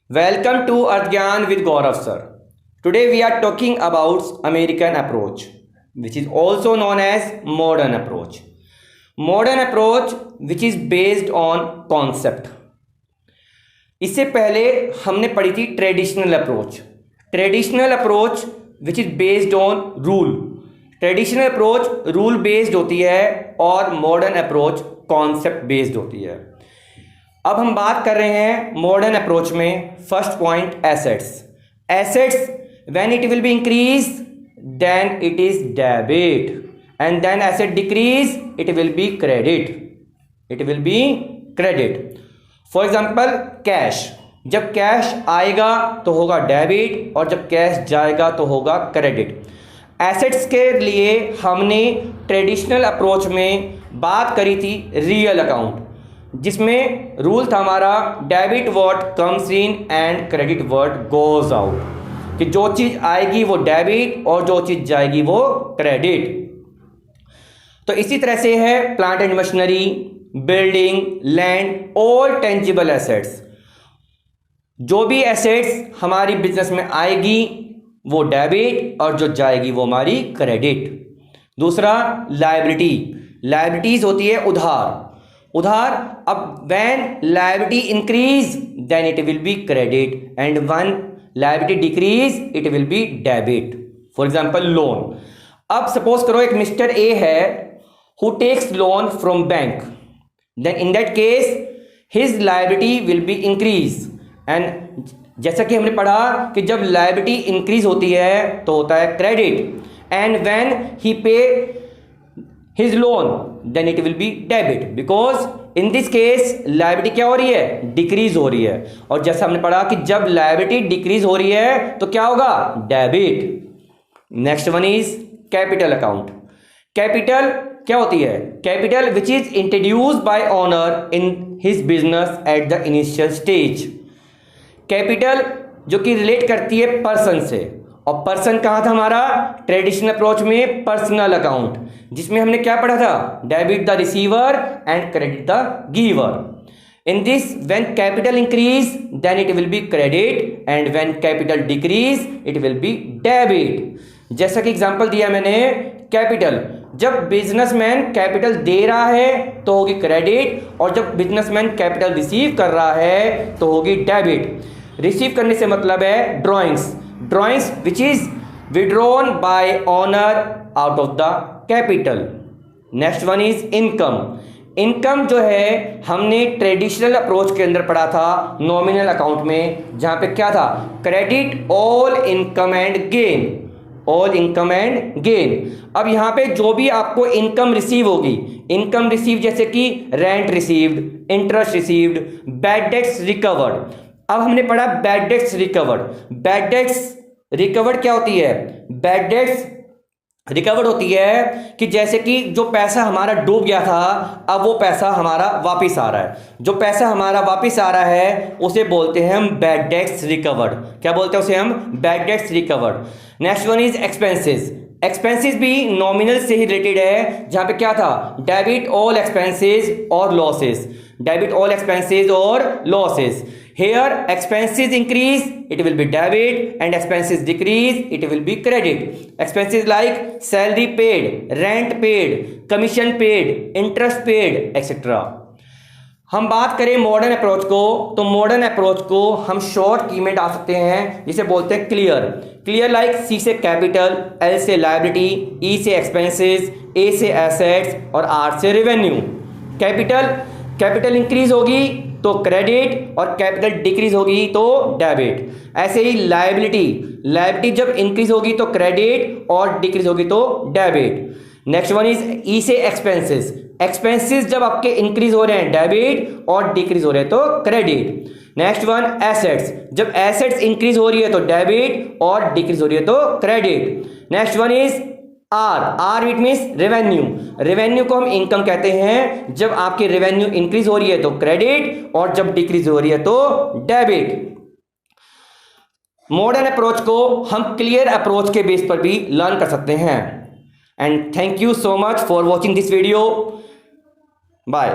Welcome to Ardgyan with Gaurav sir. Today we are talking about American approach, which is also known as modern approach. Modern approach which is based on concept. इससे पहले हमने पढ़ी थी traditional approach. Traditional approach which is based on rule. Traditional approach rule based होती है और modern approach concept based होती है. अब हम बात कर रहे हैं मॉडर्न अप्रोच में. First point assets. Assets when it will be increase then it is debit and then asset decrease it will be credit. It will be credit. For example cash. जब कैश आएगा तो होगा debit और जब cash जाएगा तो होगा credit. Assets के लिए हमने ट्रेडिशनल अप्रोच में बात करी थी रियल अकाउंट, जिसमें रूल था हमारा debit word comes in and credit word goes out, कि जो चीज़ आएगी वो डेबिट और जो चीज़ जाएगी वो क्रेडिट. तो इसी तरह से है plant and machinery, building, land, all tangible assets. जो भी एसेट्स हमारी बिजनेस में आएगी वो डेबिट और जो जाएगी वो हमारी क्रेडिट. दूसरा लायबिलिटी. लायबिलिटीज होती है उधार. उधार. अब when liability increase then it will be credit and when liability decrease it will be debit. For example loan. अब सपोज करो एक मिस्टर ए है who takes loan from bank, then in that case his liability will be increase. And जैसा कि हमने पढ़ा कि जब लायबिलिटी इंक्रीज होती है तो होता है credit, and when he pay his loan then it will be debit, because in this case liability क्या हो रही है, डिक्रीज हो रही है. और जैसा हमने पढ़ा कि जब लायबिलिटी डिक्रीज हो रही है तो क्या होगा, debit. Next one is capital account. Capital क्या होती है, capital which is introduced by owner in his business at the initial stage. Capital जो कि रिलेट करती है पर्सन से, और पर्सन कहाँ था हमारा ट्रेडिशनल अप्रोच में, पर्सनल अकाउंट, जिसमें हमने क्या पढ़ा था, debit the receiver and credit the giver. In this when capital increase then it will be credit and when capital decrease it will be debit. जैसा कि एग्जांपल दिया मैंने, कैपिटल जब बिजनेसमैन कैपिटल दे रहा है तो होगी क्रेडिट, और जब बिजनेसमैन कैपिटल रिसीव कर रहा है तो होगी डेबिट. रिसीव करने से मतलब है drawings. Drawings which is withdrawn bye owner out of the capital. Next one is income. Income जो है हमने ट्रेडिशनल अप्रोच के अंदर पढ़ा था नॉमिनल अकाउंट में, जहां पे क्या था, credit all income and gain. All income and gain. अब यहाँ पे जो भी आपको इनकम रिसीव होगी, इनकम रिसीव जैसे कि rent received, interest received, bad debts recovered. अब हमने पढ़ा bad debts recovered. Bad debts recovered क्या होती है, बैड डेट्स रिकवर्ड होती है कि जैसे कि जो पैसा हमारा डूब गया था अब वो पैसा हमारा वापस आ रहा है. जो पैसा हमारा वापस आ रहा है उसे बोलते हैं हम बैड डेट्स रिकवर्ड. क्या बोलते हैं उसे हम, bad debts recovered. Next one is expenses. Expenses भी नॉमिनल से ही रिलेटेड है, जहां पे क्या था, डेबिट ऑल एक्सपेंसेस और लॉसेस. डेबिट ऑल एक्सपेंसेस और losses. Here expenses increase it will be debit and expenses decrease it will be credit. Expenses like salary paid, rent paid, commission paid, interest paid etc. हम बात करें modern approach को, तो modern approach को हम short की में डाल सकते हैं, जिसे बोलते हैं क्लियर. क्लियर लाइक सी से कैपिटल, एल से लायबिलिटी, ई से एक्सपेंसेस, ए से एसेट्स और आर से रेवेन्यू. कैपिटल इंक्रीज होगी तो क्रेडिट और कैपिटल डिक्रीज होगी तो डेबिट. ऐसे ही लायबिलिटी जब इंक्रीज होगी तो क्रेडिट और डिक्रीज होगी तो डेबिट. नेक्स्ट वन इज ई से एक्सपेंसेस. एक्सपेंसेस जब आपके इंक्रीज हो रहे हैं डेबिट और डिक्रीज हो रहे हैं तो क्रेडिट. Next one assets. जब एसेट्स इंक्रीज हो रही है तो डेबिट और डिक्रीज हो रही है तो credit. Next one is are it means revenue. Revenue को हम इनकम कहते हैं. जब आपकी रेवेन्यू इंक्रीज हो रही है तो क्रेडिट और जब डिक्रीज हो रही है तो डेबिट. मॉडर्न अप्रोच को हम क्लियर अप्रोच के बेस पर भी लर्न कर सकते हैं. And thank you so much for watching this video. Bye.